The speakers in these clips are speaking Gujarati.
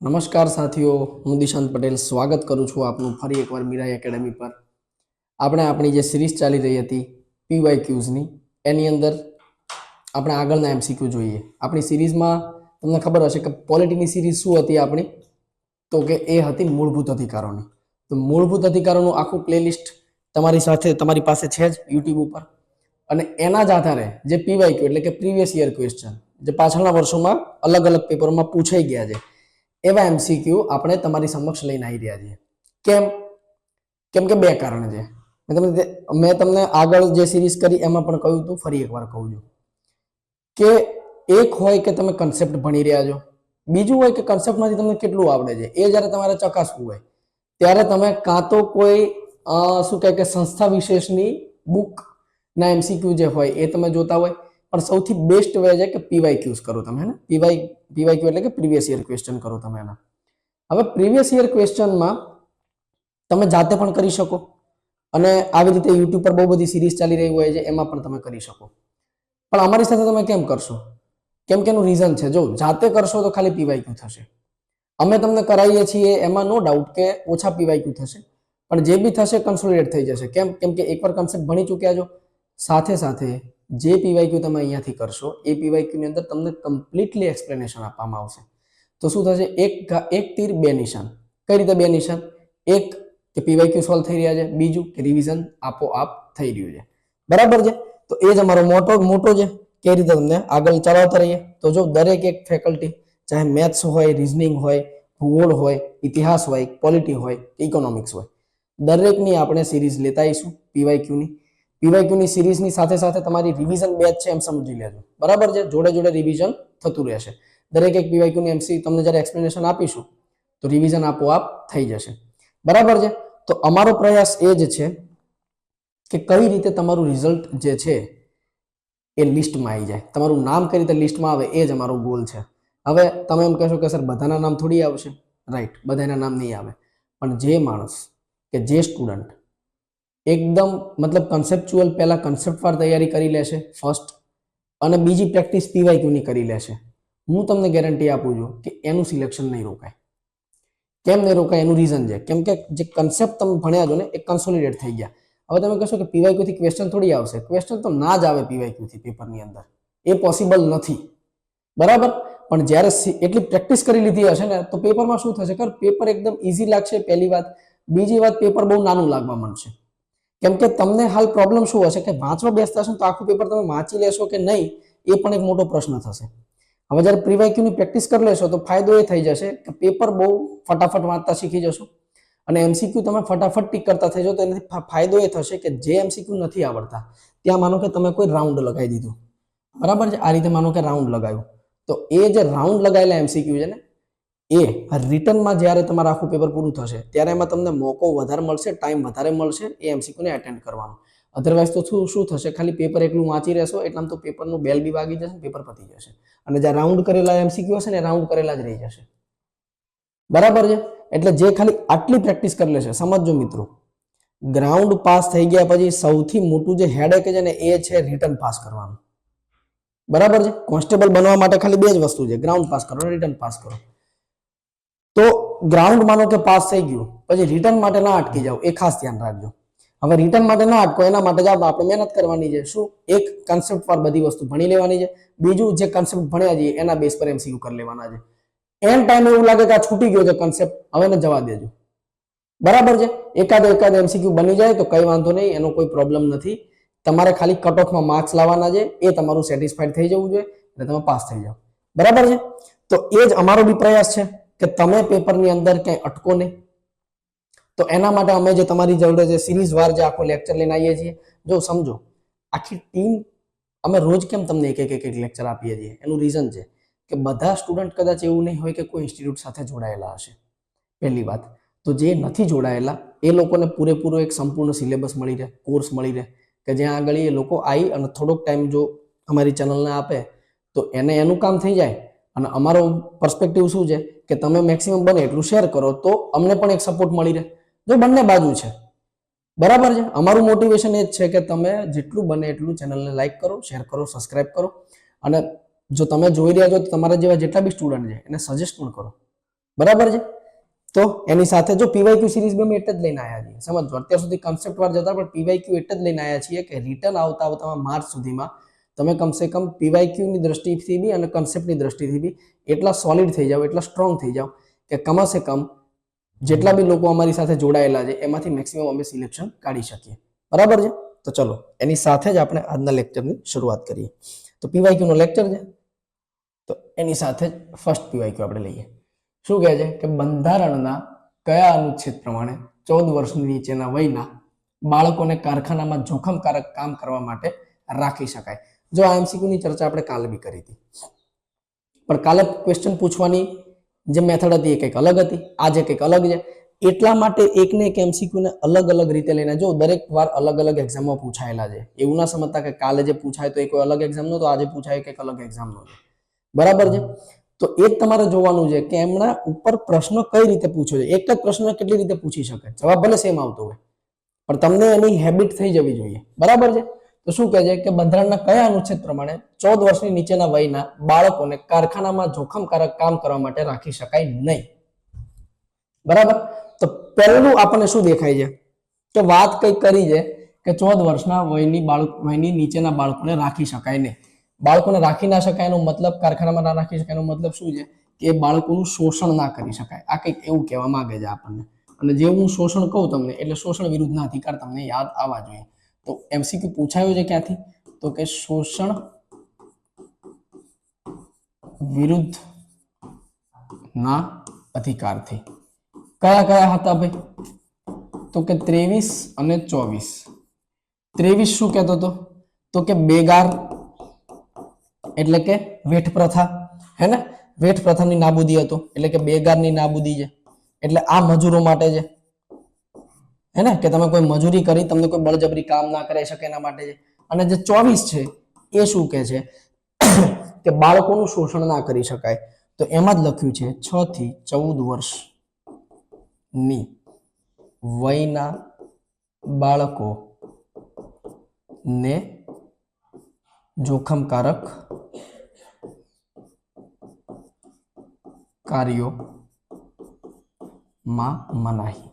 નમસ્કાર સાથીઓ, હું દિશાંત પટેલ સ્વાગત કરું છું આપનું ફરી એકવાર મીરા એકેડમી પર. આપણે આપણી જે સિરીઝ ચાલી રહી હતી પીવાયક્યુઝની, એની અંદર આપણે આગળના એમસીક્યુ જોઈએ. આપણી સિરીઝમાં તમને ખબર હશે કે પોલિટીની સિરીઝ શું હતી આપણી, તો કે એ હતી મૂળભૂત અધિકારોની. તો મૂળભૂત અધિકારોનું આખું પ્લેલિસ્ટ તમારી પાસે છે જ યુટ્યુબ ઉપર, અને એના જ આધારે જે પીવાયક્યુ એટલે કે પ્રીવિયસ યર ક્વેશ્ચન, જે પાછળના વર્ષોમાં અલગ અલગ પેપરોમાં પૂછાઈ ગયા છે, એવા એમસીક્યુ આપણે તમારી સમક્ષ લઈને આવી રહ્યા છીએ. કેમ? કેમ કે બે કારણ છે. મેં તમને આગળ જે સિરીઝ કરી એમાં પણ કહ્યું હતું, ફરી એકવાર કહું છું કે એક હોય કે તમે કન્સેપ્ટ ભણી રહ્યા છો, બીજું હોય કે કન્સેપ્ટમાંથી તમને કેટલું આવડે છે. એ જ્યારે તમારે ચકાસવું હોય ત્યારે તમે કાં તો કોઈ શું કહે કે સંસ્થા વિશેષની બુક ના એમસીક્યુ જે હોય એ તમે જોતા હોય, પણ સૌથી બેસ્ટ વે છે કે પીવાયક્યુઝ કરો તમે. હે ને, પીવાયક્યુ એટલે કે પ્રીવિયસ યર ક્વેશ્ચન કરો તમે એના. હવે પ્રીવિયસ યર ક્વેશ્ચનમાં તમે જાતે પણ કરી શકો, અને આવી રીતે યુટ્યુબ પર બહુ બધી સિરીઝ ચાલી રહી હોય છે એમાં પણ તમે કરી શકો. પણ અમારી સાથે તમે કેમ કરશો? કેમ કે એનું રીઝન છે. જો જાતે કરશો તો ખાલી પીવાયક્યુ થશે. અમે તમને કરાવીએ છીએ એમાં નો ડાઉટ કે ઓછા પીવાયક્યુ થશે, પણ જે બી થશે કન્સોલિડેટ થઈ જશે. કેમ કે એકવાર કન્સેપ્ટ ભણી ચૂક્યા છો. સાથે સાથે જે પીવાયક્યુ તમે અહીંયાથી કરશો એ પીવાયક્યુ ની અંદર તમને કમ્પ્લીટલી એક્સપ્લેનેશન આપવામાં આવશે. તો શું થશે? એક તીર બે નિશાન. કઈ રીતે બે નિશાન? એક કે પીવાયક્યુ સોલ્વ થઈ રહ્યા છે, બીજું કે રિવિઝન આપોઆપ થઈ રહ્યું છે. બરાબર છે? તો એ જ અમારો મોટો છે. કઈ રીતે તમને આગળ ચલાવતા રહીએ. તો જો દરેક એક ફેકલ્ટી, ચાહે મેથ્સ હોય, રીઝનિંગ હોય, ભૂગોળ હોય, ઇતિહાસ હોય, પોલિટી હોય, ઇકોનોમિક્સ હોય, દરેકની આપણે સિરીઝ લેતા આવીશું પીવાયક્યુની. પીવાયક્યુની સિરીઝની સાથે સાથે તમારી રિવિઝન બેચ છે એમ સમજી લેજો. બરાબર છે? જોડે જોડે રિવિઝન થતું રહેશે. દરેક એક પીવાયક્યુની એમસી તમને જ્યારે એક્સપ્લેનેશન આપીશું તો રિવિઝન આપોઆપ થઈ જશે. બરાબર છે? તો અમારો પ્રયાસ એ જ છે કે કઈ રીતે તમારું રિઝલ્ટ જે છે એ લિસ્ટમાં આવી જાય, તમારું નામ કઈ રીતે લિસ્ટમાં આવે, એ જ અમારો ગોલ છે. હવે તમે એમ કહેશો કે સર બધાના નામ થોડી આવશે. રાઈટ, બધાના નામ નહીં આવે, પણ જે માણસ કે જે સ્ટુડન્ટ એકદમ મતલબ કન્સેપ્ચ્યુઅલ પહેલા કન્સેપ્ટવાર તૈયારી કરી લેશે ફર્સ્ટ, અને બીજી પ્રેક્ટિસ પીવાયક્યુની કરી લેશે, હું તમને ગેરંટી આપું છું કે એનું સિલેક્શન નહીં રોકાય. કેમ નહીં રોકાય? એનું રીઝન છે કેમ કે જે કન્સેપ્ટ તમે ભણ્યા છો ને એ કન્સોલિડેટ થઈ ગયા. હવે તમે કહેશો કે પીવાયક્યુ થી ક્વેશ્ચન થોડી આવશે. ક્વેશ્ચન તો ના જ આવે પીવાયક્યુ થી પેપરની અંદર, એ પોસિબલ નથી. બરાબર? પણ જ્યારે એટલી પ્રેક્ટિસ કરી લીધી હશે ને તો પેપરમાં શું થશે? પેપર એકદમ ઈઝી લાગશે, પહેલી વાત. બીજી વાત, પેપર બહુ નાનું લાગવા માંડશે. કેમ કે તમને હાલ પ્રોબ્લેમ શું હશે કે વાંચવા બેસતા હશો તો આખું પેપર તમે વાંચી લેશો કે નહીં, એ પણ એક મોટો પ્રશ્ન થશે. હવે જ્યારે પ્રીવાયક્યુની પ્રેક્ટિસ કરી લેશો તો ફાયદો એ થઈ જશે કે પેપર બહુ ફટાફટ વાંચતા શીખી જશો, અને એમસીક્યુ તમે ફટાફટ ટીક કરતા થઈ જાઓ. તો એનાથી ફાયદો એ થશે કે જે એમસીક્યુ નથી આવડતા ત્યાં માનો કે તમે કોઈ રાઉન્ડ લગાવી દીધું. બરાબર છે? આ રીતે માનો કે રાઉન્ડ લગાવ્યું, તો એ જે રાઉન્ડ લગાવેલા એમસીક્યુ છે ને, એ રિટર્નમાં જ્યારે તમારું આખું પેપર પૂરું થશે ત્યારે એમાં તમને મોકો વધારે મળશે, ટાઈમ વધારે મળશે એ એમસીક્યુને એટેન્ડ કરવાનો. અધરવાઇઝ તો શું થશે? ખાલી પેપર એકલું વાંચી રહેશો એટલામાં તો પેપરનું બેલ બી વાગી જશે, પેપર પતી જશે, અને જે રાઉન્ડ કરેલા એમસીક્યુ હશે ને રાઉન્ડ કરેલા જ રહી જશે. બરાબર છે? એટલે જે ખાલી આટલી પ્રેક્ટિસ કરી લેશે, સમજો મિત્રો, ગ્રાઉન્ડ પાસ થઈ ગયા પછી સૌથી મોટું જે હેડેક છે ને એ છે રિટર્ન પાસ કરવાનું. બરાબર છે? કોન્સ્ટેબલ બનવા માટે ખાલી બે જ વસ્તુ છે, ગ્રાઉન્ડ પાસ કરો, રિટર્ન પાસ કરો. તો ગ્રાઉન્ડ માનો કે પાસ થઈ ગયું, પછી રિટર્ન માટે ના અટકી જાવ, એ ખાસ ધ્યાન રાખજો. હવે રિટર્ન માટે ના અટકો, એના માટે જ આપણે મહેનત કરવાની છે. શું? એક કન્સેપ્ટ પર બધી વસ્તુ ભણી લેવાની છે, બીજું જે કન્સેપ્ટ ભણ્યા છે એના બેઝ પર એમસીક્યુ કરી લેવાના છે. એન ટાઈમે એવું લાગે કે આ છૂટી ગયો છે કન્સેપ્ટ, હવે ને જવા દેજો. બરાબર છે? એકાદ એમસીક્યુ બની જાય તો કઈ વાંધો નહીં, એનો કોઈ પ્રોબ્લેમ નથી. તમારે ખાલી કટ ઓફમાં માર્ક્સ લાવવાના છે, એ તમારું સેટિસ્ફાઈડ થઈ જવું જોઈએ એટલે તમે પાસ થઈ જાઓ. બરાબર છે? તો એ જ અમારો બી પ્રયાસ છે કે તમે પેપરની અંદર ક્યાંય અટકો નહીં. તો એના માટે અમે જે તમારી જોડે જે સિરીઝ વાર જે આખો લેક્ચર લઈને આવીએ છીએ, જો સમજો આખી ટીમ, અમે રોજ કેમ તમને એક લેક્ચર આપીએ છીએ, એનું રીઝન છે કે બધા સ્ટુડન્ટ કદાચ એવું નહીં હોય કે કોઈ ઇન્સ્ટિટ્યૂટ સાથે જોડાયેલા હશે. પહેલી વાત તો જે નથી જોડાયેલા એ લોકોને પૂરેપૂરો એક સંપૂર્ણ સિલેબસ મળી રહે, કોર્સ મળી રહે, કે જ્યાં આગળ એ લોકો આવી અને થોડોક ટાઈમ જો અમારી ચેનલને આપે તો એને એનું કામ થઈ જાય. અને અમારો પર્સપેક્ટિવ શું છે કે તમે મેક્સિમમ બને એટલું શેર કરો તો અમને પણ એક સપોર્ટ મળી રહે. જો બંને બાજુ છે. બરાબર છે? અમારું મોટિવેશન એ જ છે કે તમે જેટલું બને એટલું ચેનલને લાઈક કરો, શેર કરો, સબસ્ક્રાઇબ કરો, અને જો તમે જોઈ રહ્યા છો તો તમારા જેવા જેટલા બી સ્ટુડન્ટ છે એને સજેસ્ટ પણ કરો. બરાબર છે. તો એની સાથે જો પીવાયક્યુ સિરીઝ બે એટલે જ લઈને આવ્યા છીએ, સમજો અત્યાર સુધી કન્સેપ્ટ વાર જતા પણ પીવાયક્યુ એટલે જ લઈને આવ્યા છીએ કે રિટર્ન આવતા માર્ચ સુધીમાં તમે કમસે કમ પીવાયક્યુ ની દ્રષ્ટિથી બી અને કન્સેપ્ટની દ્રષ્ટિથી બી એટલા સોલિડ થઈ જાવ, એટલા સ્ટ્રોંગ થઈ જાવ કે કમસે કમ જેટલા બી લોકો અમારી સાથે જોડાયેલા છે એમાંથી મેક્સિમમ અમે સિલેક્શન કાઢી શકીએ. બરાબર છે. તો ચલો એની સાથે જ આપણે આજના લેક્ચરની શરૂઆત કરીએ. તો પીવાયક્યુ નો લેક્ચર છે, તો એની સાથે જ ફર્સ્ટ પીવાયક્યુ આપણે લઈએ. શું કહે છે કે બંધારણના કયા અનુચ્છેદ પ્રમાણે 14 વર્ષની નીચેના વયના બાળકોને કારખાનામાં જોખમકારક કામ કરવા માટે રાખી શકાય? જો આ એમસીક્યુ ની ચર્ચા આપણે કાલે બી કરી હતી, પણ કાલે ક્વેશ્ચન પૂછવાની જે મેથડ હતી એ કંઈક અલગ હતી, આજે કંઈક અલગ છે. એટલા માટે એકને એક એમસીક્યુ ને અલગ અલગ રીતે લઈને જો દરેક વાર અલગ અલગ એક્ઝામમાં પૂછાયેલા છે. એવું ના સમજતા કે કાલે જે પૂછાય તો એ કોઈ અલગ એક્ઝામ નો, તો આજે પૂછાય કંઈક અલગ એક્ઝામ નો. બરાબર છે. તો એ તમારે જોવાનું છે કે એમના ઉપર પ્રશ્નો કઈ રીતે પૂછ્યો છે. એક જ પ્રશ્ન કેટલી રીતે પૂછી શકે, જવાબ ભલે સેમ આવતો હોય પણ તમને એની હેબિટ થઈ જવી જોઈએ. બરાબર છે. તો શું કહે છે કે બંધારણના કયા અનુચ્છેદ પ્રમાણે 14 વર્ષની નીચેના વયના બાળકોને કારખાનામાં જોખમકારક કામ કરવા માટે રાખી શકાય નહીં? બરાબર. તો પહેલું આપણને શું દેખાય છે કે વાત કઈ કરી છે કે 14 વર્ષના વયની નીચેના બાળકોને રાખી શકાય નહીં. બાળકોને રાખી ના શકાય એનો મતલબ, કારખાનામાં ના રાખી શકાય એનો મતલબ શું છે કે એ બાળકોનું શોષણ ના કરી શકાય. આ કંઈક એવું કહેવા માંગે છે આપણને. અને જે હું શોષણ કહું તમને એટલે શોષણ વિરુદ્ધના અધિકાર તમને યાદ આવવા જોઈએ. તો એમસીક્યુ પૂછાયો છે ક્યાંથી? તો કે શોષણ વિરુદ્ધ ના અધિકારથી. કયા કયા હતા ભાઈ? તો કે 23 અને 24. 23 શું કહેતો હતો? તો કે બેગાર એટલે કે વેઠ પ્રથા, હે ને? વેઠ પ્રથાની નાબૂદી હતો, એટલે કે બેગારની નાબૂદી છે. એટલે આ મજૂરો માટે છે, હે ને? કે તમે કોઈ મજૂરી કરી, તમને કોઈ બળજબરી કામ ના કરાવી શકે એના માટે છે. અને જે 24 છે એ શું કહે છે કે બાળકોનું શોષણ ના કરી શકાય. તો એમાં જ લખ્યું છે 6 થી 14 વર્ષ ની વયના બાળકો ને જોખમકારક કાર્યો માં મનાહી.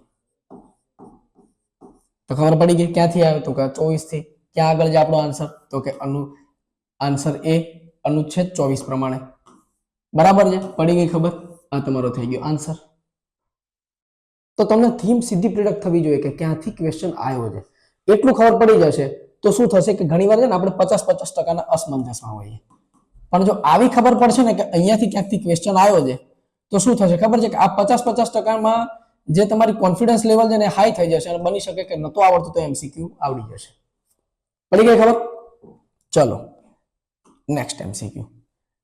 તો ખબર પડી ગઈ ક્યાંથી આવ્યો? તો કે 24 થી. ક્યાં આગળ છે આપણો આન્સર? તો કે આન્સર એ અનુચ્છેદ 24 પ્રમાણે. બરાબર છે. પડી ગઈ ખબર? આ તમારો થઈ ગયો આન્સર. તો તમને થીમ સીધી પ્રિડિક્ટ થવી જોઈએ કે ક્યાંથી ક્વેશ્ચન આવ્યો છે. એટલું ખબર પડી જશે તો શું થશે કે ઘણીવાર છે ને આપણે 50-50% અસમંજસમાં હોઈએ. પણ જો આવી ખબર પડશે ને કે અહીંયાથી ક્યાંકથી ક્વેશ્ચન આવ્યો છે તો શું થશે ખબર છે કે આ 50-50%માં જે તમારી કોન્ફિડન્સ લેવલ છે ને હાઈ થઈ જશે અને બની શકે કે નતો આવડતું તો એમસીક્યુ આવડી જશે. પડી ગઈ ખબર? ચલો નેક્સ્ટ એમસીક્યુ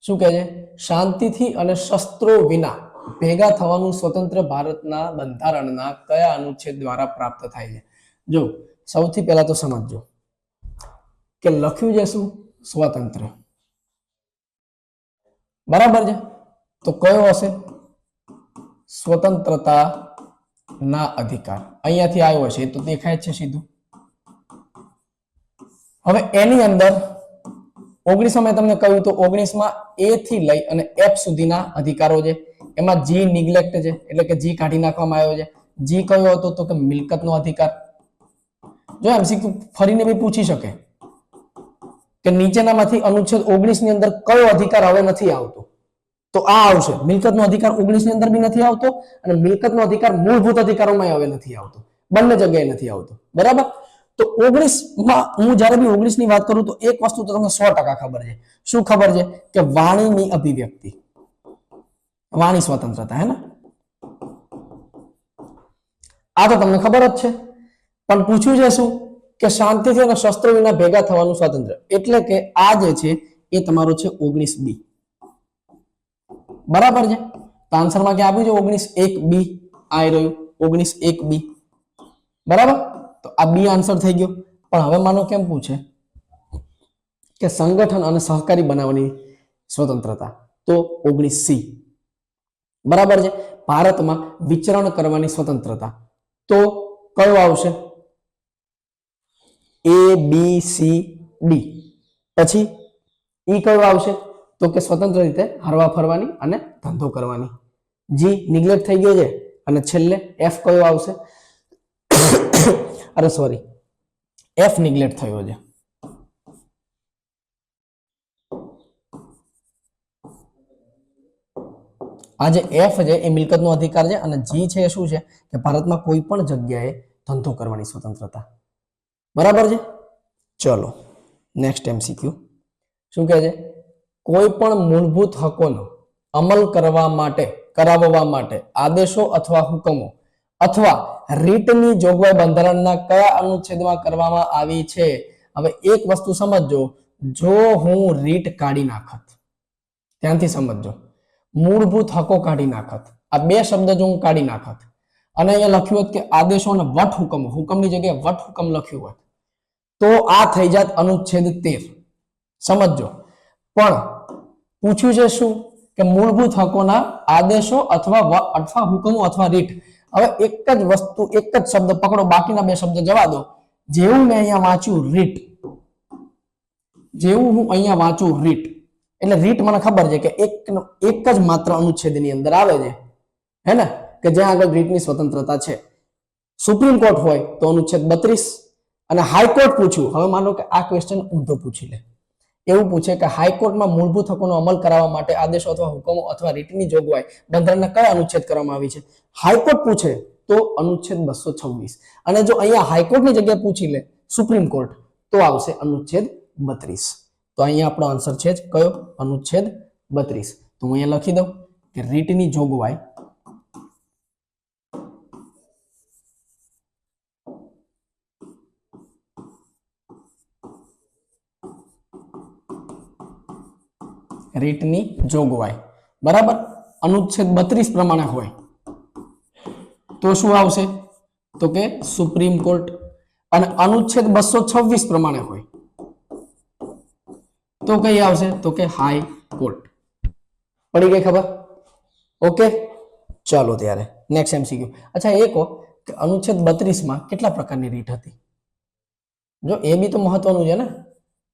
શું કહે છે? શાંતિથી અને શસ્ત્રો વિના ભેગા થવાનું સ્વતંત્ર ભારતના બંધારણના કયા અનુચ્છેદ દ્વારા પ્રાપ્ત થાય છે? જો સૌથી પહેલા તો સમજજો કે લખ્યું છે શું? સ્વતંત્ર. બરાબર છે. તો કયો હશે? સ્વતંત્રતા ના અધિકાર. અહીંયાથી આવ્યો હશે તો દેખાય જ છે સીધું. હવે એની અંદર 19 મેં તમને કહ્યું તો 19 એ થી લઈ અને એફ સુધીના અધિકારો છે. એમાં જી નિગ્લેક્ટ છે, એટલે કે જી કાઢી નાખવામાં આવ્યો છે. જી કયો હતો? તો કે મિલકતનો અધિકાર. જો એમસીક્યુ ફરીને બી પૂછી શકે કે નીચેનામાંથી અનુચ્છેદ 19 ની અંદર કયો અધિકાર હવે નથી આવતો? તો આ આવશે. મિલકતનો અધિકાર 19 ની અંદર બી નથી આવતો અને મિલકતનો અધિકાર મૂળભૂત અધિકારોમાં હવે નથી આવતો. બંને જગ્યાએ નથી આવતો. બરાબર? તો 19 હું જ્યારે બી 19 ની વાત કરું તો એક વસ્તુ તો તમને 100% ખબર છે. શું ખબર છે? કે વાણીની અભિવ્યક્તિ, વાણી સ્વતંત્રતા, હે ને? આ તો તમને ખબર જ છે. પણ પૂછ્યું છે શું? કે શાંતિથી અને શસ્ત્રો વિના ભેગા થવાનું સ્વાતંત્ર્ય. એટલે કે આ જે છે એ તમારો છે 19 બી. બરાબર છે. તો આન્સરમાં ક્યાં આપ્યું છે? 19 1 બી આવી રહ્યું. 19 1 બી. બરાબર? તો આ બી આન્સર થઈ ગયો. પણ હવે માનો કેમ પૂછે કે સંગઠન અને સહકારી બનાવવાની સ્વતંત્રતા, તો 19 સી. બરાબર છે. ભારતમાં વિચરણ કરવાની સ્વતંત્રતા, તો કયો આવશે? એ બી સી ડી. પછી ઈ કયો આવશે? તો કે સ્વતંત્ર રીતે હરવા ફરવાની અને ધંધો કરવાની. જી નિગ્લેક્ટ થઈ ગયો છે અને છેલ્લે એફ કયો આવશે? અરે સોરી, એફ નિગ્લેક્ટ થયો છે. આ જે એફ છે એ મિલકતનો અધિકાર છે અને જી છે એ શું છે કે ભારતમાં કોઈ પણ જગ્યાએ ધંધો કરવાની સ્વતંત્રતા. બરાબર છે. ચલો નેક્સ્ટ એમસીક્યુ શું કહે છે? કોઈ પણ મૂળભૂત હકોનો અમલ કરાવવા માટે આદેશો અથવા હુકમો અથવા રીટની જોગવાઈ બંધારણના કયા અનુચ્છેદમાં કરવામાં આવી છે? હવે એક વસ્તુ સમજજો, જો હું રીટ કાઢી નાખત, ધ્યાનથી સમજજો, મૂળભૂત હકો કાઢી નાખત, આ બે શબ્દ જો હું કાઢી નાખત અને અહીંયા લખ્યું હોત કે આદેશો અને વટ હુકમો, હુકમની જગ્યાએ વટ હુકમ લખ્યું હોત તો આ થઈ જાત અનુચ્છેદ 13. સમજજો. પણ પૂછ્યું છે શું કે મૂળભૂત હકોના આદેશો અથવા હુકમો અથવા રીટ. હવે એક જ વસ્તુ, એક જ શબ્દ પકડો, બાકીના બે શબ્દ જવા દો. જેવું મેં અહીંયા વાંચ્યું રીટ, જેવું હું અહીંયા વાંચું રીટ, એટલે રીટ મને ખબર છે કે એક જ માત્ર અનુચ્છેદની અંદર આવે છે, હે ને, કે જ્યાં આગળ રીટની સ્વતંત્રતા છે. સુપ્રીમ કોર્ટ હોય તો અનુચ્છેદ 32 અને હાઈકોર્ટ પૂછ્યું. હવે માનો કે આ ક્વેશ્ચન ઊંધો પૂછી લે, એવું પૂછે કે હાઈકોર્ટમાં મૂળભૂત હકોનો અમલ કરાવવા માટે આદેશો અથવા હુકમો અથવા રીટની જોગવાઈ બંધારણના કયા અનુચ્છેદ કરવામાં આવી છે? હાઈકોર્ટ પૂછે તો અનુચ્છેદ 226. અને જો અહીંયા હાઈકોર્ટની જગ્યાએ પૂછી લે સુપ્રીમ કોર્ટ તો આવશે અનુચ્છેદ 32. તો અહીંયા આપણો આન્સર છે જ કયો? અનુચ્છેદ 32. તો હું અહીંયા લખી દઉં કે રીટની જોગવાઈ રીટની જોગવાઈ બરાબર અનુચ્છેદ 32 પ્રમાણે હોય તો શું આવશે? તો કે સુપ્રીમ કોર્ટ. અને અનુચ્છેદ 226 પ્રમાણે હોય તો કઈ આવશે? તો કે હાઈ કોર્ટ. પડી ગઈ ખબર? ઓકે, ચાલો ત્યારે નેક્સ્ટ એમસીક્યુ. અચ્છા એ કહો કે અનુચ્છેદ 32 માં કેટલા પ્રકારની રીટ હતી? જો એ બી તો મહત્વનું છે ને.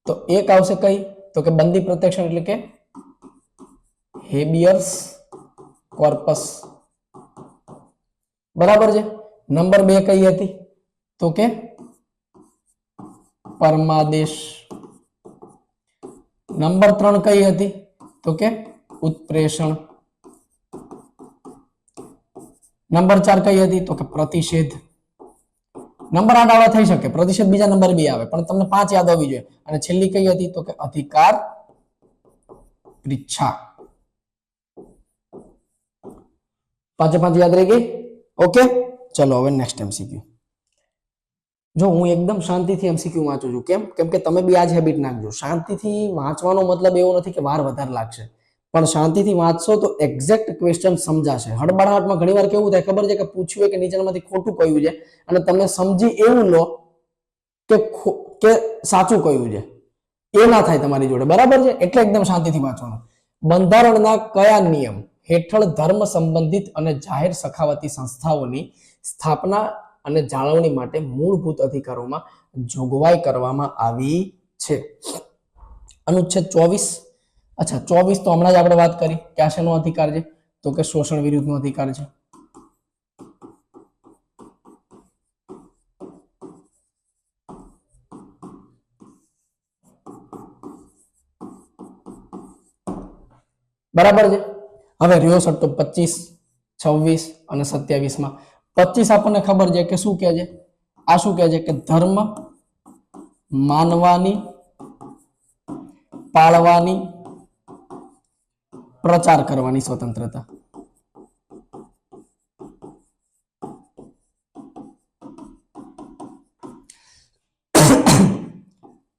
તો એક આવશે કઈ? તો કે બંદી પ્રોટેક્શન એટલે કે હેબિયસ કોર્પસ. બરાબર છે. નંબર 2 કઈ હતી? તો કે પરમાદેશ. નંબર 3 કઈ હતી? તો કે ઉત્પ્રેષણ. નંબર 4 કઈ હતી? તો કે પ્રતિષેધ. નંબર 8 આવા થઈ શકે, પ્રતિષેધ બીજા નંબર બી આવે, પણ તમને 5 યાદ આવવી જોઈએ. અને છેલ્લી કઈ હતી? તો કે અધિકાર પરીક્ષા. 5 યાદ રહી ગઈ? ઓકે, ચલો હવે નેક્સ્ટ એમસીક્યુ. જો હું એકદમ શાંતિથી એમસીક્યુ વાંચું છું, કેમ કે તમે બી આ જ હેબિટ નાખજો. શાંતિથી વાંચવાનો મતલબ એવો નથી કે વાર વધારે લાગશે, પણ શાંતિથી વાંચશો તો એક્ઝેક્ટ ક્વેશ્ચન સમજાશે. હડબડાહટમાં ઘણીવાર કેવું થાય ખબર છે કે પૂછ્યું કે નીચેનામાંથી ખોટું કહ્યું છે અને તમે સમજી એવું લો કે સાચું કહ્યું છે, એ ના થાય તમારી જોડે. બરાબર છે? એટલે એકદમ શાંતિથી વાંચવાનું. બંધારણના કયા નિયમ હેઠળ ધર્મ સંબંધિત અને જાહેર સખાવતી સંસ્થાઓની સ્થાપના અને જાળવણી માટે મૂળભૂત અધિકારોમાં જોગવાઈ કરવામાં આવી છે? અનુચ્છેદ 24. અચ્છા 24 તો હમણાં જ આપણે વાત કરી કે આ શેનો અધિકાર છે? તો કે શોષણ વિરુદ્ધનો અધિકાર છે. બરાબર છે. હવે રહ્યો સટ્ટો 25, 26 અને 27 માં. 25 આપણને ખબર છે કે શું કહે છે? આ શું કહે છે કે ધર્મ માનવાની, પાળવાની, પ્રચાર કરવાની સ્વતંત્રતા.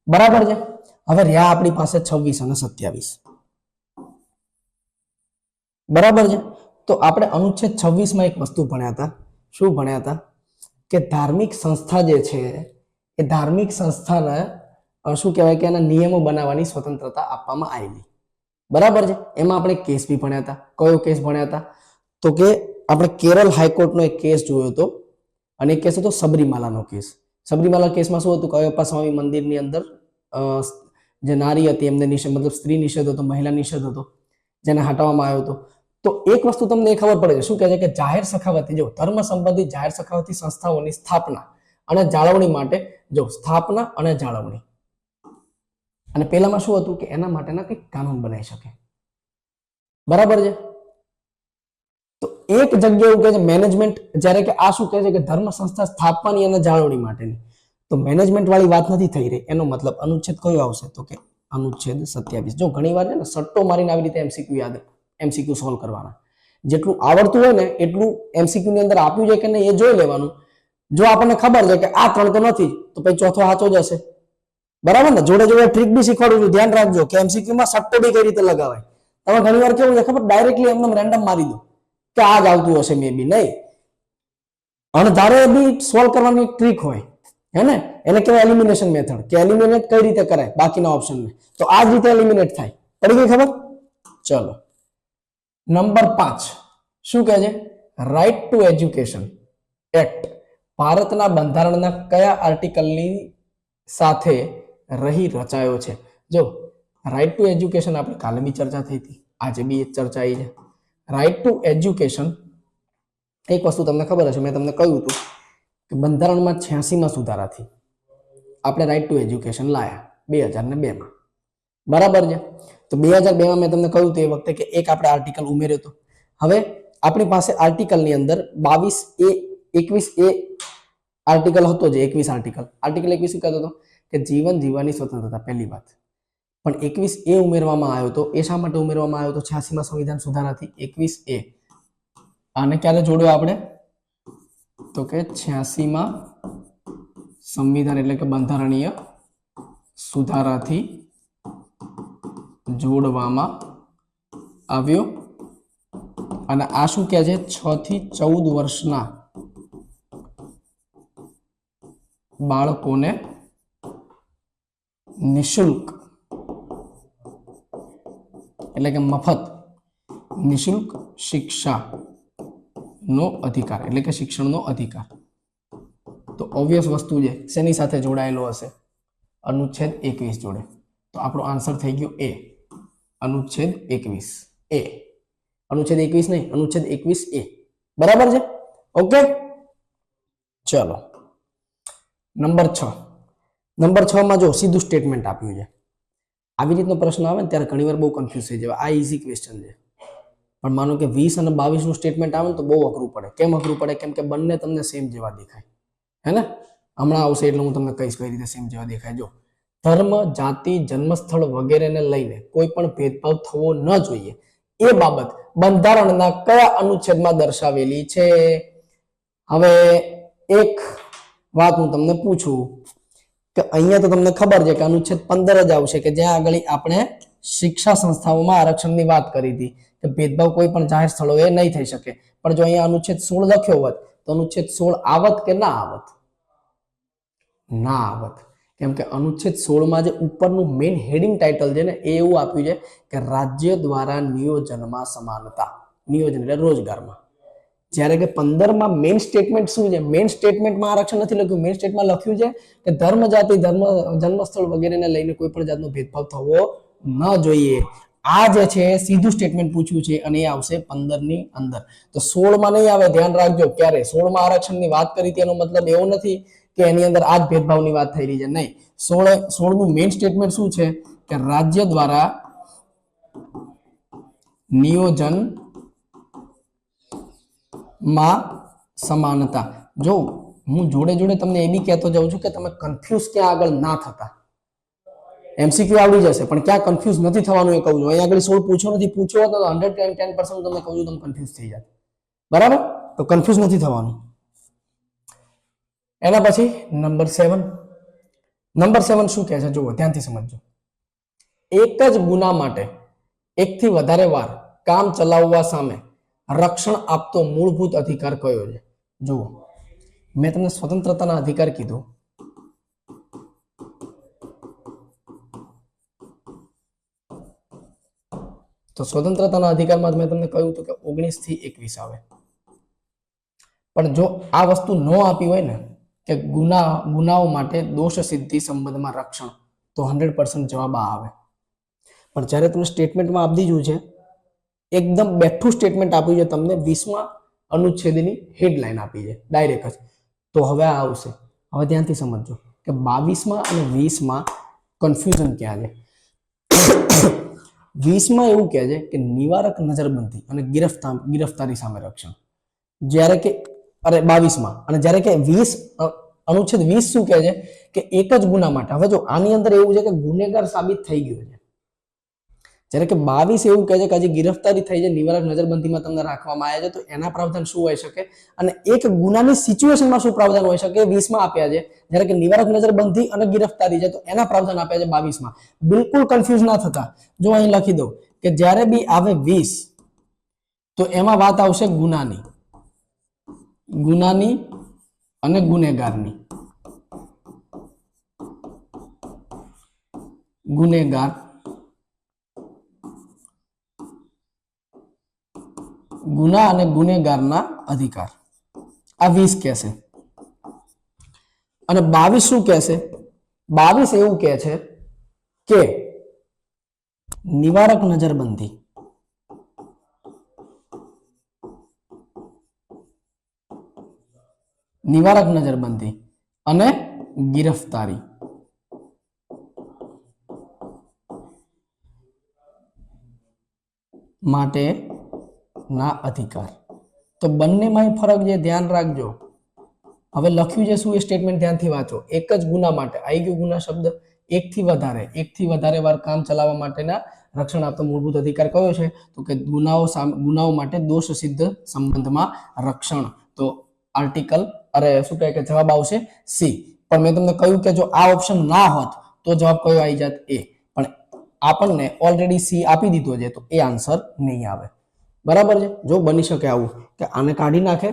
બરાબર છે. હવે રહ્યા આપણી પાસે 26 અને 27. બરાબર છે. તો આપણે અનુચ્છેદ 26 માં એક વસ્તુ ભણ્યા હતા. શું ભણ્યા હતા? કે ધાર્મિક સંસ્થા જે છે એ ધાર્મિક સંસ્થાને શું કહેવાય કે એના નિયમો બનાવવાની સ્વતંત્રતા આપવામાં આવેલી. બરાબર છે. એમાં આપણે કેસ બી ભણ્યા હતા. કયો કેસ ભણ્યા હતા? તો કે આપણે કેરળ હાઈકોર્ટનો એક કેસ જોયો હતો અને એક કેસ હતો સબરીમાલાનો કેસ. સબરીમાલા કેસમાં શું હતું? કયપ્પા સ્વામી મંદિરની અંદર જે નારી હતી એમને મતલબ સ્ત્રી નિષેધ હતો, મહિલા નિષેધ હતો, જેને હટાવવામાં આવ્યો હતો. તો એક વસ્તુ તમને એ ખબર પડે છે શું કહે છે કે જાહેર સખાવતી જો ધર્મ સંબંધિત જાહેર સખાવતી સંસ્થાઓની સ્થાપના અને જાળવણી માટે જો સ્થાપના અને જાળવણી અને પેલામાં શું હતું કે એના માટેના કંઈક કાનૂન બનાવી શકે બરાબર છે તો એક જગ્યાએ એવું કહે છે મેનેજમેન્ટ જ્યારે કે આ શું કહે છે કે ધર્મ સંસ્થા સ્થાપવાની અને જાળવણી માટેની તો મેનેજમેન્ટ વાળી વાત નથી થઈ રહી એનો મતલબ અનુચ્છેદ કયો આવશે તો કે અનુચ્છેદ 27 જો ઘણીવાર છે ને સટ્ટો મારીને આવી રીતે એમસીક્યુ સોલ્વ કરવાના જેટલું આવડતું હોય ને એટલું એમસીક્યુ ની અંદર આપ્યું છે કે નહીં એ જોઈ લેવાનું જો આપણને ખબર છે કે આ ત્રણ તો નથી તો પછી ચોથો સાચો જ હશે બરાબર ને જોડે જોડે ટ્રીક બી શીખવાડું છું ધ્યાન રાખજો કે એમસીક્યુ માં સટ્ટો બી કઈ રીતે લગાવાય તમે ઘણીવાર કેવું છે ખબર ડાયરેક્ટલી એમને રેન્ડમ મારી દો કે આ જ આવતું હશે મે બી નહીં અને ધારે બી સોલ્વ કરવાની એક ટ્રીક હોય હે ને એને કહેવાય એલિમિનેશન મેથડ કે એલિમિનેટ કઈ રીતે કરાય બાકીના ઓપ્શનને તો આ જ રીતે એલિમિનેટ થાય પડી ગઈ ખબર ચલો નંબર 5 શું કહે છે રાઇટ ટુ એજ્યુકેશન એક્ટ ભારતના બંધારણના કયા આર્ટિકલની સાથે રહી રચાયો છે જો રાઇટ ટુ એજ્યુકેશન આપણે કાલે બી ચર્ચા થઈ હતી આજે બી એક ચર્ચા આવી છે રાઇટ ટુ એજ્યુકેશન એક વસ્તુ તમને ખબર હશે મેં તમને કહ્યું હતું કે બંધારણમાં 86માં સુધારાથી આપણે રાઇટ ટુ એજ્યુકેશન લાયા 2002માં બરાબર છે તો 2002માં મેં તમને કહ્યું હતું એ વખતે કે એક આપણે આર્ટિકલ ઉમેર્યો હતો હવે આપણી પાસે આર્ટિકલની અંદર 22A 21A આર્ટિકલ હતો જે 21 આર્ટિકલ 21 શું કહેતો હતો કે જીવન જીવવાની સ્વતંત્રતા પહેલી વાત પણ 21A ઉમેરવામાં આવ્યો હતો એ શા માટે ઉમેરવામાં આવ્યો હતો 86માં સંવિધાન સુધારાથી 21A આને ક્યારે જોડ્યો આપણે તો કે 86માં સંવિધાન એટલે કે બંધારણીય સુધારાથી જોડવામાં આવ્યો અને આ શું કહે છે 6 થી 14 વર્ષના બાળકોને નિશુલ્ક એટલે કે મફત નિશુલ્ક શિક્ષા નો અધિકાર એટલે કે શિક્ષણનો અધિકાર તો ઓબ્વિયસ વસ્તુ છે શેની સાથે જોડાયેલો હશે અનુચ્છેદ 21 જોડે તો આપણો આન્સર થઈ ગયો એ અનુચ્છેદ 21 એ અનુચ્છેદ 21 નહીં અનુચ્છેદ 21A બરાબર છે ઓકે ચલો નંબર 6 માં જો સીધું સ્ટેટમેન્ટ આપ્યું છે આવી રીતનો પ્રશ્ન આવે ને ત્યારે ઘણીવાર બહુ કન્ફ્યુઝ થઈ જાય આ ઈઝી ક્વેશ્ચન છે પણ માનો કે 20 અને 22 નું સ્ટેટમેન્ટ આવે તો બહુ અઘરું પડે કેમ અઘરું પડે કેમ કે બંને તમને સેમ જેવા દેખાય હે ને હમણાં આવશે એટલે હું તમને કહીશ કઈ રીતે સેમ જેવા દેખાય જો ધર્મ જાતિ જન્મસ્થળ વગેરેને લઈને કોઈ પણ ભેદભાવ થવો ન જોઈએ એ બાબત બંધારણના કયા અનુચ્છેદમાં દર્શાવેલી છે હવે એક વાત હું તમને પૂછું કે અહીંયા તો તમને ખબર છે કે અનુચ્છેદ 15 જ આવશે કે જ્યાં આગળ આપણે શિક્ષા સંસ્થાઓમાં આરક્ષણની વાત કરી હતી કે ભેદભાવ કોઈ પણ જાહેર સ્થળોએ નહીં થઈ શકે પણ જો અહીંયા અનુચ્છેદ 16 લખ્યો હોત તો અનુચ્છેદ 16 આવત કે ના આવત ના આવત કેમ કે અનુચ્છેદ 16 માં જે ઉપરનું મેઇન હેડિંગ ટાઇટલ છે ને એ એવું આપ્યું છે કે રાજ્ય દ્વારા નિયોજનમાં સમાનતા નિયોજન એટલે રોજગારમાં જ્યારે કે 15 માં મેઇન સ્ટેટમેન્ટ શું છે મેઇન સ્ટેટમેન્ટમાં આરક્ષણ નથી લખ્યું મેઇન સ્ટેટમેન્ટમાં લખ્યું છે કે ધર્મ જાતિ જન્મસ્થળ વગેરેને લઈને કોઈ પણ જાતનો ભેદભાવ થવો ન જોઈએ આ જે છે સીધું સ્ટેટમેન્ટ પૂછ્યું છે અને એ આવશે 15 ની અંદર તો 16 માં નહીં આવે ધ્યાન રાખજો ક્યારે 16 માં આરક્ષણની વાત કરી તેનો મતલબ એવો નથી કે એની અંદર આ જ ભેદભાવની વાત થઈ રહી છે નહીં 16 નું મેઇન સ્ટેટમેન્ટ શું છે કે રાજ્ય દ્વારા નિયોજન માં સમાનતા જો હું જોડે જોડે તમને એ બી કહેતો જાઉં છું કે તમે કન્ફ્યુઝ ક્યાં આગળ ના થતા એમસીક્યુ આવડી જશે પણ ક્યાં કન્ફ્યુઝ નથી થવાનું એ કહું છું અહીંયા આગળ 16 પૂછો નથી પૂછો તો 110% તમને કહું છું તમે કન્ફ્યુઝ થઈ જાય બરાબર તો કન્ફ્યુઝ નથી થવાનું એના પછી નંબર 7 શું કહે છે જુઓ ધ્યાનથી સમજજો એક જ ગુના માટે એકથી વધારે વાર કામ ચલાવવા સામે રક્ષણ આપતો મૂળભૂત અધિકાર કયો છે જુઓ મેં તમને સ્વતંત્રતાના અધિકાર કીધું તો સ્વતંત્રતાના અધિકારમાં મેં તમને કહ્યું હતું કે 19 થી 21 આવે પણ જો આ વસ્તુ ન આપી હોય ને કે ગુનાઓ માટે દોષ સિદ્ધિ સંબંધમાં રક્ષણ તો 100% જવાબ આ આવે પણ જ્યારે તમે સ્ટેટમેન્ટમાં આપી દીધું છે એકદમ બેઠું સ્ટેટમેન્ટ આપ્યું છે તમને, 20મા અનુચ્છેદની હેડલાઇન આપી છે ડાયરેક્ટ જ. તો હવે આ આવશે. હવે ધ્યાનથી સમજજો કે 22મા અને 20મા કન્ફ્યુઝન ક્યાં છે. 20માં એવું કહે છે કે નિવારક નજરબંધી અને ગિરફતારી સામે રક્ષણ, જ્યારે કે અરે 22માં, અને જ્યારે કે 20 અનુચ્છેદ 20 શું કહે છે કે એક જ ગુના માટે. હવે જો આની અંદર એવું છે કે ગુનેગાર સાબિત થઈ ગયો છે, જ્યારે કે 22 એવું કહે છે કે હજી ગિરફતારી થઈ છે, નિવારક નજરબંધીમાં તમને રાખવામાં આવ્યા છે, તો એના પ્રાવધાન શું હોઈ શકે અને એક ગુનાની સિચ્યુએશનમાં શું પ્રાવધાન હોઈ શકે 20માં આપ્યા છે, જ્યારે કે નિવારક નજરબંધી અને ગિરફતારી છે તો એના પ્રાવધાન આપ્યા છે 22માં. બિલકુલ કન્ફ્યુઝ ના થતા. જો અહીં લખી દઉં કે જ્યારે બી આવે 20 તો એમાં વાત આવશે ગુનાની અને ગુનેગારની. ગુનેગાર, ગુના અને ગુનેગારના અધિકાર, આ 20 કહેશે. અને 22 શું કહેશે? 22 એવું કહે છે કે નિવારક નજરબંધી અને ગિરફતારી માટે ના અધિકાર. તો બંનેમાં ફરક છે, ધ્યાન રાખજો. હવે લખ્યું છે શું એ સ્ટેટમેન્ટ ધ્યાનથી વાંચો. એક જ ગુના માટે આવી ગયો ગુના શબ્દ, એકથી વધારે વાર કામ ચલાવવા માટેના રક્ષણ આપતો મૂળભૂત અધિકાર કયો છે? તો કે ગુનાઓ માટે દોષ સિદ્ધ સંબંધમાં રક્ષણ. તો આર્ટિકલ શું કહે કે જવાબ આવશે સી. પણ મેં તમને કહ્યું કે જો આ ઓપ્શન ના હોત તો જવાબ કયો આવી જાત? એ. પણ આપણને ઓલરેડી સી આપી દીધો છે તો એ આન્સર નહીં આવે. બરાબર છે? જો બની શકે આવું કે આને કાઢી નાખે,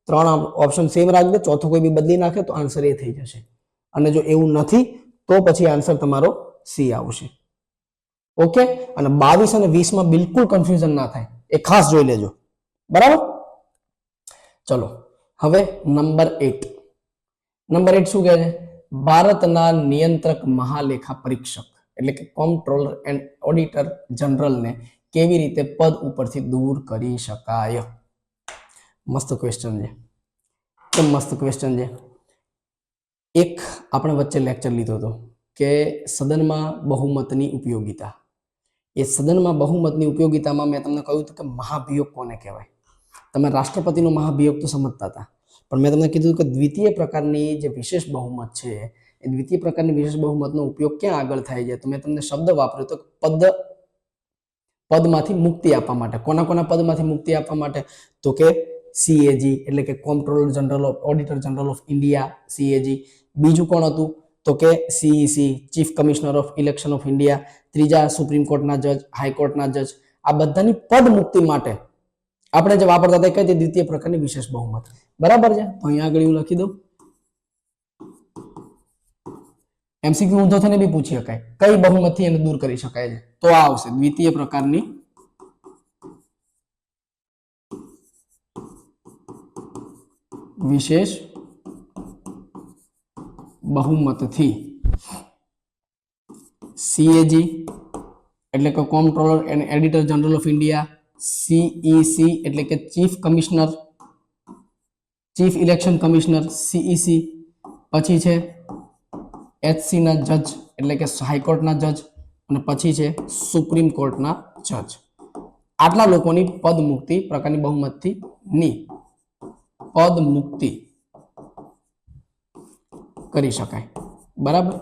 3 ઓપ્શન સેમ રાખી દે, ચોથો કોઈ બી બદલી નાખે તો આન્સર એ થઈ જશે. અને જો એવું નથી તો પછી આન્સર તમારો સી આવશે. ઓકે? અને 22 અને 20 માં બિલકુલ કન્ફ્યુઝન ના થાય, એ ખાસ જોઈ લેજો. બરાબર? ચલો હવે નંબર 8 શું કહે છે? ભારતના નિયંત્રક મહાલેખા પરીક્ષક એટલે કે કોમ્પ્ટ્રોલર એન્ડ ઓડિટર જનરલને કેવી રીતે પદ ઉપરથી દૂર કરી શકાય? મસ્ત ક્વેશ્ચન છે. કેમ મસ્ત ક્વેશ્ચન છે? એક આપણે વચ્ચે લેક્ચર લીધો હતો કે સદનમાં બહુમતની ઉપયોગિતા. એ સદનમાં બહુમતની ઉપયોગિતામાં મેં તમને કહ્યું હતું કે મહાભિયોગ કોને કહેવાય. તમે રાષ્ટ્રપતિનો મહાભિયોગ તો સમજતા હતા, પણ મેં તમને કીધું કે દ્વિતીય પ્રકારની જે વિશેષ બહુમત છે, એ દ્વિતીય પ્રકારની વિશેષ બહુમતનો ઉપયોગ ક્યાં આગળ થાય છે? તો મેં તમને શબ્દ વાપર્યો તો પદમાંથી મુક્તિ આપવા માટે. કોના પદમાંથી મુક્તિ આપવા માટે? તો કે CAG એટલે કે કોમ્પ્ટ્રોલર general of auditor general of India, CAG. બીજું કોણ હતું? તો કે CEC, chief commissioner of election of India. ત્રીજા સુપ્રીમ કોર્ટના જજ, હાઈકોર્ટના જજ. આ બધાની પદ મુક્તિ માટે આપણે જે વાપરતા હતા કઈ દ્વિતીય પ્રકારની વિશેષ બહુમત. બરાબર છે? તો અહીંયા આગળ હું લખી દઉં. MCQ ઊંધો થઈને બી પૂછી શકાય કઈ બહુમતથી એને દૂર કરી શકાય છે, તો આ આવશે દ્વિતીય પ્રકારની વિશેષ બહુમતથી. CAG એટલે કે કોમ્પ્ટ્રોલર and editor general of India, CEC એટલે કે ચીફ ઇલેક્શન કમિશનર CEC, પછી છે HC ના જજ એટલે કે હાઈકોર્ટના જજ, અને પછી છે સુપ્રીમ કોર્ટના જજ. આટલા લોકોની પદ મુક્તિ પ્રકારની બહુમતથી ની પદ મુક્તિ કરી શકાય. બરાબર?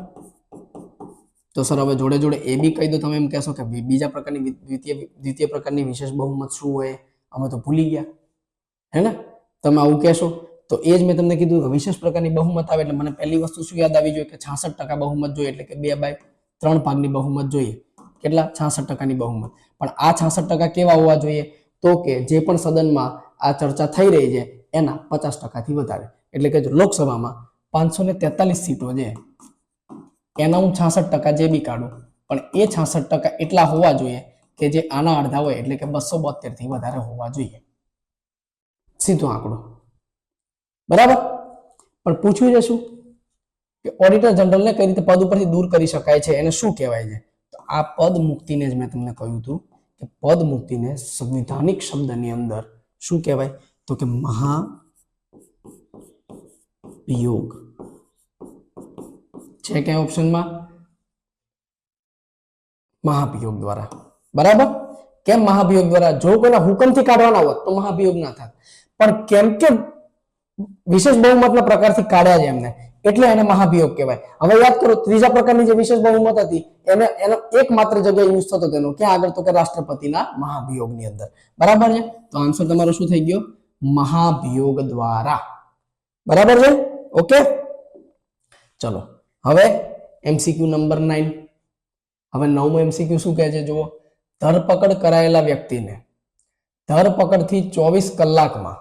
તો સર હવે જોડે જોડે એ બી કહી દો. તમે એમ કહેશો કે બીજા પ્રકારની દ્વિતીય પ્રકારની વિશેષ બહુમત શું હોય? અમે તો ભૂલી ગયા, હે ને? તમે આવું કહેશો તો એ જ મેં તમને કીધું કે વિશેષ પ્રકારની બહુમત આવે એટલે મને પહેલી વસ્તુ શું યાદ આવી જોઈએ કે 66% બહુમત જોઈએ, એટલે કે 2/3 ભાગની બહુમત જોઈએ. કેટલા? 66%ની બહુમત. પણ આ 66% કેવા હોવા જોઈએ? તો કે જે પણ સદનમાં આ ચર્ચા થઈ રહી છે એના 50%થી વધારે. એટલે કે લોકસભામાં 543 સીટો છે, એના હું 66% જે બી કાઢું, પણ એ 66% એટલા હોવા જોઈએ કે જે આના અડધા હોય, એટલે કે 272 થી વધારે હોવા જોઈએ. સીધો આંકડો. બરાબર? પણ પૂછ્યું છે શું કે ઓડિટર જનરલને કઈ રીતે પદ ઉપરથી દૂર કરી શકાય છે, એને શું કહેવાય છે? તો આ પદ મુક્તિને જ મેં તમને કહ્યું હતું કે પદ મૂકીને સંવિધાનિક શબ્દની અંદર શું કહેવાય તો કે મહાભિયોગ છે કે ઓપ્શનમાં મહાભિયોગ દ્વારા. બરાબર. કેમ મહાભિયોગ દ્વારા? જો કોઈના હુકમથી કાઢવાના હોત તો મહાભિયોગ ના થાત, પણ કેમ કે વિશેષ બહુમતના પ્રકારથી કાઢ્યા છે એમને એટલે એને મહાભિયોગ કહેવાય. હવે યાદ કરો ત્રીજા પ્રકારની જે વિશેષ બહુમત હતી એને એનો એકમાત્ર જગ્યાએ યુઝ થતો તેનો ક્યાં આગળ તો કે રાષ્ટ્રપતિના મહાભિયોગની અંદર. બરાબર છે. તો આન્સર તમારો શું થઈ ગયો? મહાભિયોગ દ્વારા. બરાબર છે. ઓકે ચલો હવે MCQ નંબર 9. હવે 9મો MCQ શું કહે છે જુઓ. ધરપકડ કરાયેલા વ્યક્તિને ધરપકડથી 24 કલાકમાં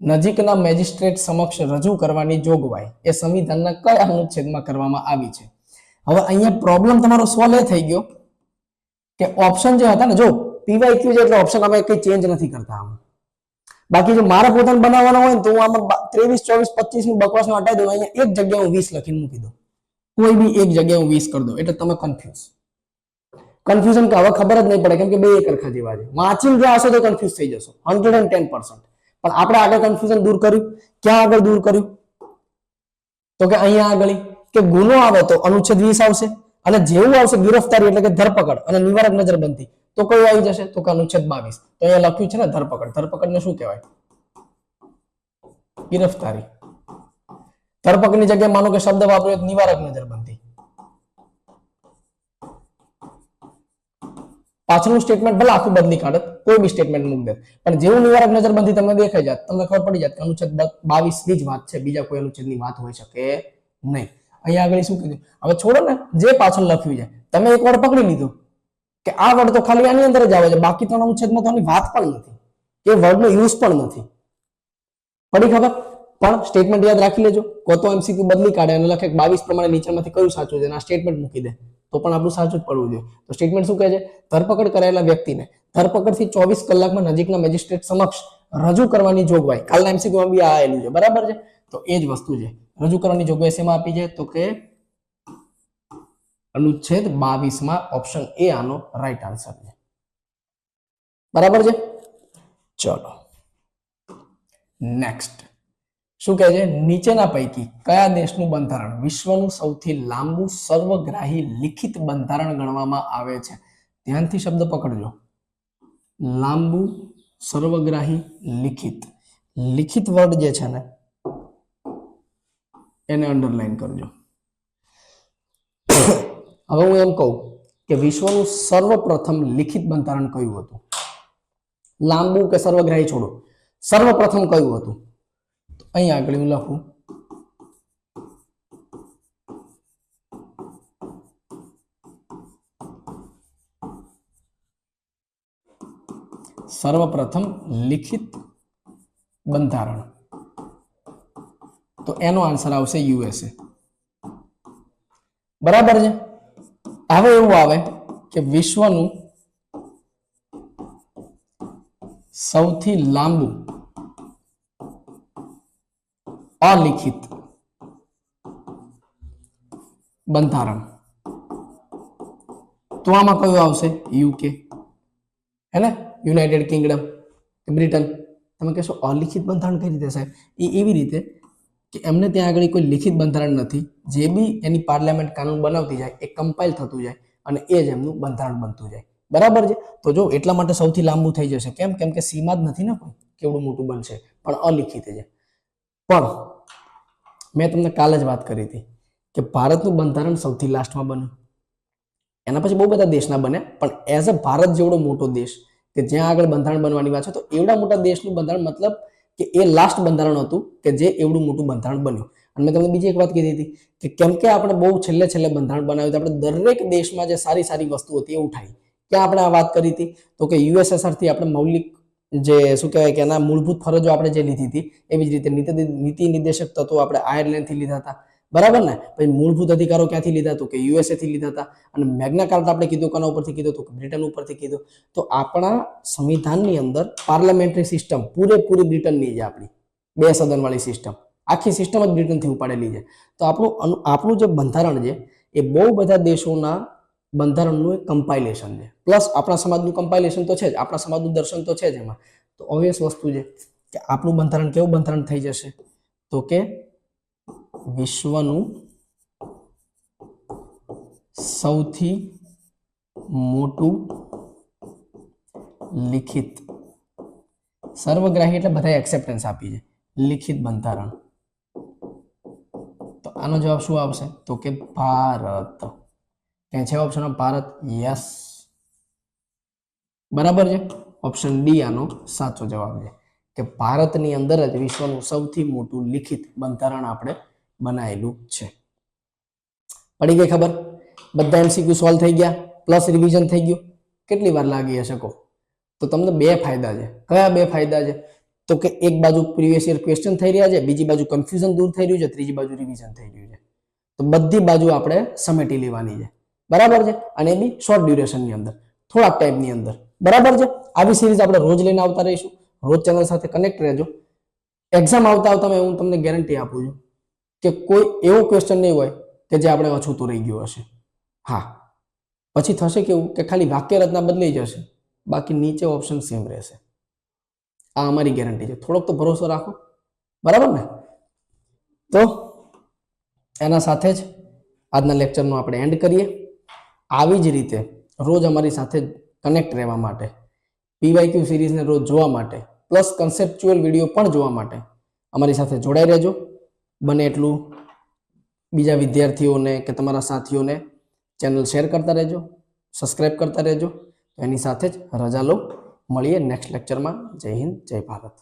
નજીકના મેજિસ્ટ્રેટ સમક્ષ રજૂ કરવાની જોગવાઈ એ સંવિધાનના કયા અનુચ્છેદમાં કરવામાં આવી છે? હવે અહીંયા પ્રોબ્લેમ તમારો સોલ્વ એ થઈ ગયો કે ઓપ્શન જે હતા ને, જો PYQ છે એટલે ઓપ્શન અમે કઈ ચેન્જ નથી કરતા આમાં. બાકી જો મારે પોતાને બનાવવાનો હોય ને તો હું આમાં 23, 24, 25 ની બકવાસને હટાવી દઉં. અહીંયા એક જગ્યાએ હું 20 લખીને મૂકી દઉં. કોઈ બી એક જગ્યાએ હું 20 કરી દઉં એટલે તમે કન્ફ્યુઝન કે હવે ખબર જ નહીં પડે કેમ કે બે એકરખા જેવા છે. વાંચીને જ્યાં હશો તો કન્ફ્યુઝ થઈ જશો 110%. પણ આપણે આગળ કન્ફ્યુઝન દૂર કર્યું. ક્યાં આગળ દૂર કર્યું તો કે અહીંયા આગળ કે ગુનો આવે તો અનુચ્છેદ 20 આવશે અને જેવું આવશે ગિરફતારી એટલે કે ધરપકડ અને નિવારક નજરબંધી તો કયું આવી જશે તો કે અનુચ્છેદ 22. તો અહીંયા લખ્યું છે ને ધરપકડ. ધરપકડને શું કહેવાય? ગિરફતારી. ધરપકડની જગ્યાએ માનો કે શબ્દ વાપર્યો નિવારક નજરબંધી. પાછળનું સ્ટેટમેન્ટ ભલે આખું બદલી કાઢત, કોઈ બી સ્ટેટમેન્ટ મૂક દે, પણ જેવું નિવારક નજરબંધી તમને દેખાઈ જાય તમને ખબર પડી જાય કે અનુચ્છેદ 22 ની જ વાત છે, બીજા કોઈ અનુચ્છેદની વાત હોઈ શકે નહીં. અહીંયા આગળ શું કીધું? હવે છોડો ને, જે પાછળ લખ્યું છે તમે એક વાર પકડી લીધું કે આ વર્ડ તો ખાલી આની અંદર જ આવે છે, બાકી ત્રણ અનુચ્છેદમાં તો આની વાત પણ નથી, એ વર્ડનો યુઝ પણ નથી. પડી ખબર? પણ સ્ટેટમેન્ટ યાદ રાખી લેજો. કોતો MCQ બદલી કાઢે અને લખે 22 પ્રમાણે નીચેમાંથી કયું સાચું છે અને આ સ્ટેટમેન્ટ મૂકી દે તો પણ આપણું સાચું જ પડવું જોઈએ. તો સ્ટેટમેન્ટ શું કહે છે? ધરપકડ કરાયેલા વ્યક્તિને ધરપકડથી 24 કલાકમાં નજીકના મેજિસ્ટ્રેટ સમક્ષ રજૂ કરવાની જોગવાઈ. કાલના MCQ માં બી આ આવેલું છે. બરાબર છે. તો એ જ વસ્તુ છે. રજૂ કરવાની જોગવાઈ શેમાં આપી છે તો કે અનુચ્છેદ 22 માં. ઓપ્શન એ આનો રાઈટ આન્સર છે. બરાબર છે. ચલો નેક્સ્ટ શું કહે છે? નીચેના પૈકી કયા દેશનું બંધારણ વિશ્વનું સૌથી લાંબુ સર્વગ્રાહી લિખિત બંધારણ ગણવામાં આવે છે? ધ્યાનથી શબ્દ પકડજો. લાંબુ સર્વગ્રાહી લિખિત. લિખિત વર્ડ જે છે ને એને અંડરલાઈન કરજો. હવે હું એમ કહું કે વિશ્વનું સર્વપ્રથમ લિખિત બંધારણ કયું હતું? લાંબુ કે સર્વગ્રાહી છોડો, સર્વપ્રથમ કયું હતું? અહીંયા આગળ હું લખું સર્વપ્રથમ લિખિત બંધારણ, તો એનો આન્સર આવશે USA. બરાબર છે. હવે એવું આવે કે વિશ્વનું સૌથી લાંબુ અલિખિત બંધારણ, તો આમાં કયું આવશે? UK હે ને, યુનાઇટેડ કિંગડમ, બ્રિટન. તમે કહેશો અલિખિત બંધારણ કઈ રીતે સાહેબ? એ એવી રીતે કે એમને ત્યાં આગળ કોઈ લિખિત બંધારણ નથી, જે બી એની પાર્લામેન્ટ કાનૂન બનાવતી જાય એ કમ્પાઇલ થતું જાય અને એ જ એમનું બંધારણ બનતું જાય. બરાબર છે. તો જો એટલા માટે સૌથી લાંબુ થઈ જશે. કેમ? કેમ કે સીમા જ નથી ને કોઈ કેવડું મોટું બનશે, પણ અલિખિત છે. પણ મેં તમને કાલે જ વાત કરી હતી કે ભારતનું બંધારણ સૌથી લાસ્ટમાં બન્યું. એના પછી બહુ બધા દેશના બન્યા, પણ એઝ અ ભારત જેવડો મોટો દેશ કે જ્યાં આગળ બંધારણ બનવાની વાત છે, તો એવડા મોટા દેશનું બંધારણ મતલબ કે એ લાસ્ટ બંધારણ હતું કે જે એવડું મોટું બંધારણ બન્યું. અને મેં તમને બીજી એક વાત કીધી હતી કે કેમ કે આપણે બહુ છેલ્લે બંધારણ બનાવ્યું હતું, આપણે દરેક દેશમાં જે સારી સારી વસ્તુ હતી એ ઉઠાવી. ક્યાં આપણે આ વાત કરી હતી તો કે USSR થી આપણે મૌલિક જે શું કહેવાય કે એના મૂળભૂત ફરજો આપણે જે લીધી હતી, એવી જ રીતે નીતિ નિર્દેશક તત્વો આપણે આયર્લેન્ડ થી લીધા હતા. બરાબર ને? પછી મૂળભૂત અધિકારો ક્યાંથી લીધા તો કે USA થી લીધા હતા. અને મેગ્ના કાર્ટા આપણે કીધું કોના ઉપરથી કીધું તો કે બ્રિટન ઉપરથી કીધું. તો આપણા સંવિધાનની અંદર પાર્લામેન્ટરી સિસ્ટમ પૂરેપૂરી બ્રિટનની છે. આપણી 2 સદન વાળી સિસ્ટમ, આખી સિસ્ટમ જ બ્રિટનથી ઉપાડેલી છે. તો આપણું જે બંધારણ છે એ બહુ બધા દેશોના બંધારણનું એક કમ્પાઇલેશન છે, પ્લસ આપણા સમાજનું કમ્પાઇલેશન તો છે જ, આપણા સમાજનું દર્શન તો છે જ એમાં. તો ઓબ્વિયસ વસ્તુ છે કે આપણું બંધારણ કેવું બંધારણ થઈ જશે, તો કે વિશ્વનું સૌથી મોટું લિખિત, સર્વગ્રાહી એટલે બધાએ એક્સેપ્ટન્સ આપી છે, લિખિત બંધારણ. તો આનો જવાબ શું આવશે, તો કે ભારત. ક્યાં છે ઓપ્શનમાં ભારત? યસ, બરાબર છે. ઓપ્શન ડી આનો સાચો જવાબ છે કે ભારતની અંદર જ વિશ્વનું સૌથી મોટું લિખિત બંધારણ આપણે બનાવેલું છે. પડી ગઈ ખબર? બધા એમસીક્યુ સોલ્વ થઈ ગયા, પ્લસ રિવિઝન થઈ ગયું. કેટલી વાર લાગી હશે કહો? તો તમને બે ફાયદા છે. કયા બે ફાયદા છે? તો કે એક બાજુ પ્રીવિયસ યર ક્વેશ્ચન થઈ રહ્યા છે, બીજી બાજુ કન્ફ્યુઝન દૂર થઈ રહ્યું છે, ત્રીજી બાજુ રિવિઝન થઈ રહ્યું છે. તો બધી બાજુ આપણે સમેટી લેવાની છે, બરાબર છે. અને એ બી શોર્ટ ડ્યુરેશનની અંદર, થોડાક ટાઈમની અંદર, બરાબર છે. આવી સિરીઝ આપણે રોજ લઈને આવતા રહીશું. રોજ ચેનલ સાથે કનેક્ટ રહેજો. એક્ઝામ આવતા આવતા હું તમને ગેરંટી આપું છું કે કોઈ એવો ક્વેશ્ચન નહીં હોય કે જે આપણે અછૂતું રહી ગયું હશે. હા, પછી થશે કેવું કે ખાલી વાક્ય રચના બદલાઈ જશે, બાકી નીચે ઓપ્શન સેમ રહેશે. આ અમારી ગેરંટી છે. થોડોક તો ભરોસો રાખો, બરાબર ને? તો એના સાથે જ આજના લેક્ચરનો આપણે એન્ડ કરીએ. આવી જ રીતે રોજ અમારી સાથે કનેક્ટ રહેવા માટે, પીવાયક્યુ સિરીઝને રોજ જોવા માટે, પ્લસ કન્સેપ્ચ્યુઅલ વિડીયો પણ જોવા માટે અમારી સાથે જોડાઈ રહેજો. બને એટલું બીજા વિદ્યાર્થીઓને કે તમારા સાથીઓને ચેનલ શેર કરતા રહેજો, સબસ્ક્રાઇબ કરતા રહેજો. એની સાથે જ રજા લો. મળીએ નેક્સ્ટ લેક્ચરમાં. જય હિન્દ, જય ભારત.